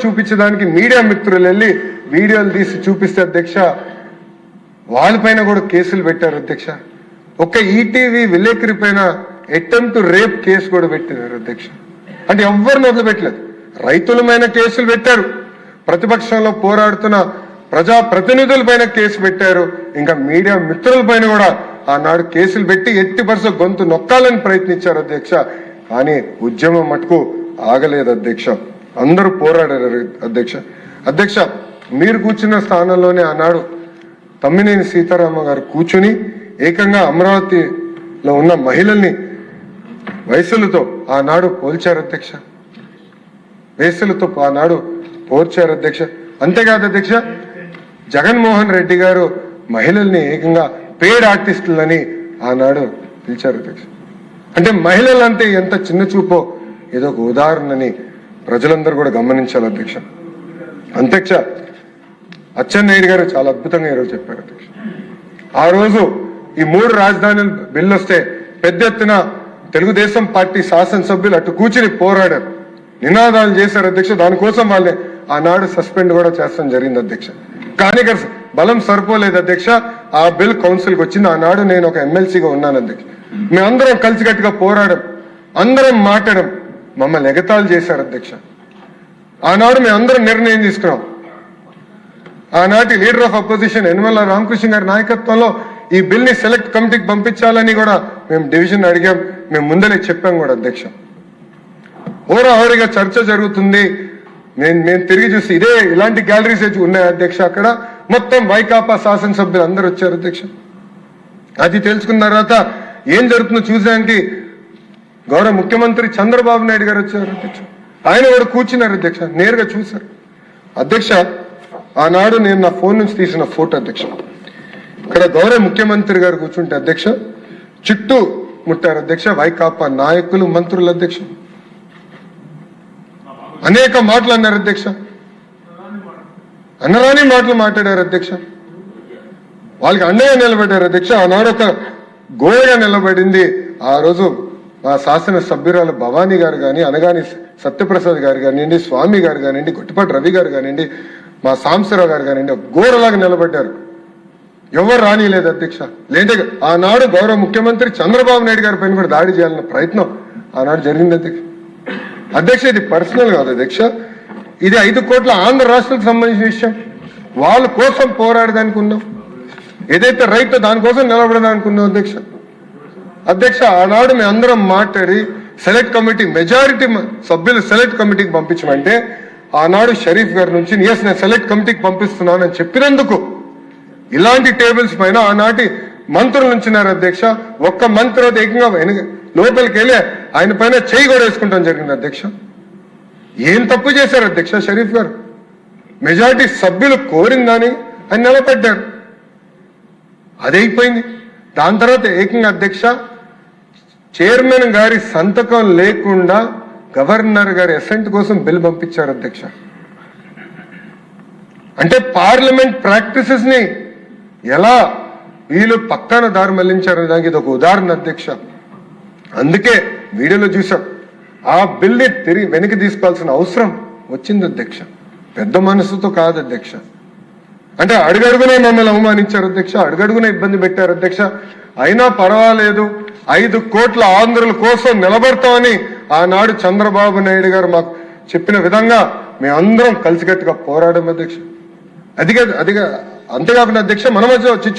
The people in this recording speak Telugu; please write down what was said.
చూపించడానికి మీడియా మిత్రులు వెళ్ళి వీడియోలు తీసి చూపిస్తే అధ్యక్ష వాళ్ళపైన కూడా కేసులు పెట్టారు అధ్యక్ష. ఒక్క ఈటీవీ విలేకరి పైన అటెంప్ట్ రేప్ కేసు కూడా పెట్టారు అధ్యక్ష. అంటే ఎవరిని వదిలిపెట్టలేదు. రైతులమైన కేసులు పెట్టారు, ప్రతిపక్షంలో పోరాడుతున్న ప్రజా ప్రతినిధుల పైన కేసు పెట్టారు, ఇంకా మీడియా మిత్రుల పైన కూడా ఆనాడు కేసులు పెట్టి ఎట్టి పరిస్థితి గొంతు నొక్కాలని ప్రయత్నించారు అధ్యక్ష. కానీ ఉద్యమం మటుకు ఆగలేదు అధ్యక్ష. అందరూ పోరాడారు అధ్యక్ష. అధ్యక్ష మీరు కూర్చున్న స్థానంలోనే ఆనాడు తమ్మినేని సీతారామ గారు కూర్చుని ఏకంగా అమరావతిలో ఉన్న మహిళల్ని వయసులతో ఆనాడు పోల్చారు అధ్యక్ష. వయసులతో ఆనాడు పోల్చారు అధ్యక్ష. అంతేకాదు అధ్యక్ష, జగన్మోహన్ రెడ్డి గారు మహిళల్ని ఏకంగా పేడ్ ఆర్టిస్టులని ఆనాడు పిలిచారు అధ్యక్ష. అంటే మహిళలంటే ఎంత చిన్న చూపో ఏదో ఒక ఉదాహరణని ప్రజలందరూ కూడా గమనించాలి అధ్యక్ష. అధ్యక్ష అచ్చెన్నాయుడు గారు చాలా అద్భుతంగా ఈరోజు చెప్పారు అధ్యక్ష. ఆ రోజు ఈ 3 రాజధానుల బిల్లు వస్తే పెద్ద ఎత్తున తెలుగుదేశం పార్టీ శాసనసభ్యులు అటు కూర్చుని పోరాడారు, నినాదాలు చేశారు అధ్యక్ష. దానికోసం వాళ్ళని ఆనాడు సస్పెండ్ కూడా చేస్తాం జరిగింది అధ్యక్ష. కానీ బలం సరిపోలేదు అధ్యక్ష. ఆ బిల్ కౌన్సిల్కి వచ్చింది. ఆనాడు నేను ఒక ఎమ్మెల్సీగా ఉన్నాను అధ్యక్ష. మేమందరం కలిసికట్టుగా పోరాడం, అందరం మాట్లాడడం, మమ్మల్ని ఎగతాళి చేశారు అధ్యక్ష. ఆనాడు మేమందరం నిర్ణయం తీసుకున్నాం. ఆనాటి leader of opposition Yanamala Ramakrishna గారి నాయకత్వంలో ఈ బిల్ ని సెలెక్ట్ కమిటీకి పంపించాలని కూడా మేము డివిజన్ అడిగాం, మేము ముందరే చెప్పాం కూడా అధ్యక్ష. హోరాహోరీగా చర్చ జరుగుతుంది. నేను తిరిగి చూసి ఇలాంటి గ్యాలరీస్ ఉన్నాయి అధ్యక్ష. అక్కడ మొత్తం వైకాపా శాసనసభ్యులు అందరూ వచ్చారు అధ్యక్ష. అది తెలుసుకున్న తర్వాత ఏం జరుగుతుందో చూసడానికి గౌరవ ముఖ్యమంత్రి చంద్రబాబు నాయుడు గారు వచ్చారు అధ్యక్ష. ఆయన కూడా కూర్చున్నారు అధ్యక్ష, నేరుగా చూశారు అధ్యక్ష. ఆనాడు నేను నా ఫోన్ నుంచి తీసిన ఫోటో అధ్యక్ష. ఇక్కడ గౌరవ ముఖ్యమంత్రి గారు కూర్చుంటే అధ్యక్ష చుట్టూ ముట్టారు అధ్యక్ష వైకాపా నాయకులు, మంత్రులు అధ్యక్ష. అనేక మాటలు అన్నారు అధ్యక్ష, అన్నరాని మాటలు మాట్లాడారు అధ్యక్ష. వాళ్ళకి అండగా నిలబడ్డారు అధ్యక్ష. ఆనాడు ఒక గోడగా నిలబడింది ఆ రోజు మా శాసన సభ్యురాలు భవానీ గారు కానీ, అనగాని సత్యప్రసాద్ గారు కానివ్వండి, స్వామి గారు కానివ్వండి, గుట్టిపాటి రవి గారు కానివ్వండి, మా సాంబశివరావు గారు కానివ్వండి, గోడలాగా నిలబడ్డారు. ఎవరు రానిలేదు అధ్యక్ష. లేదంటే ఆనాడు గౌరవ ముఖ్యమంత్రి చంద్రబాబు నాయుడు గారి పైన కూడా దాడి చేయాలన్న ప్రయత్నం ఆనాడు జరిగింది అధ్యక్ష. అధ్యక్ష ఇది పర్సనల్ కాదు అధ్యక్ష, ఇది 5 కోట్ల ఆంధ్ర రాష్ట్రాలకు సంబంధించిన విషయం. వాళ్ళ కోసం పోరాడడానికి ఉన్నాం, ఏదైతే రైతు దానికోసం నిలబడడానికి ఉన్నాం అధ్యక్ష. అధ్యక్ష ఆనాడు మేము అందరం మాట్లాడి సెలెక్ట్ కమిటీ మెజారిటీ సభ్యులు సెలెక్ట్ కమిటీకి పంపించమంటే ఆనాడు షరీఫ్ గారి నుంచి నేను సెలెక్ట్ కమిటీకి పంపిస్తున్నాను అని చెప్పినందుకు ఇలాంటి టేబుల్స్ పైన ఆనాటి మంత్రులు నుంచినారు అధ్యక్ష. ఒక్క మంత్రి ఏకంగా లోపలికి వెళ్ళి ఆయన పైన చేయి కూడా వేసుకుంటాం జరిగింది అధ్యక్ష. ఏం తప్పు చేశారు అధ్యక్ష షరీఫ్ గారు? మెజారిటీ సభ్యులు కోరిందని ఆయన నిలబడ్డారు, అదైపోయింది. దాని తర్వాత ఏకంగా అధ్యక్ష చైర్మన్ గారి సంతకం లేకుండా గవర్నర్ గారి అసెంట్ కోసం బిల్ పంపించారు అధ్యక్ష. అంటే పార్లమెంట్ ప్రాక్టీసెస్ ని ఎలా వీళ్ళు పక్కన దారి మళ్లించారనే దానికి ఇది ఒక ఉదాహరణ అధ్యక్ష. అందుకే వీడియోలో చూసాం, ఆ బిల్ని తిరిగి వెనక్కి తీసుకోవాల్సిన అవసరం వచ్చింది అధ్యక్ష. పెద్ద మనసుతో కాదు అధ్యక్ష. అంటే అడుగడుగునే మమ్మల్ని అవమానించారు అధ్యక్ష, అడుగడుగునే ఇబ్బంది పెట్టారు అధ్యక్ష. అయినా పర్వాలేదు, 5 కోట్ల ఆంధ్రుల కోసం నిలబడతామని ఆనాడు చంద్రబాబు నాయుడు గారు మాకు చెప్పిన విధంగా మేమందరం కలిసికట్టుగా పోరాడం అధ్యక్ష. అంతేకాకుండా అధ్యక్ష మన మధ్య చిచ్చు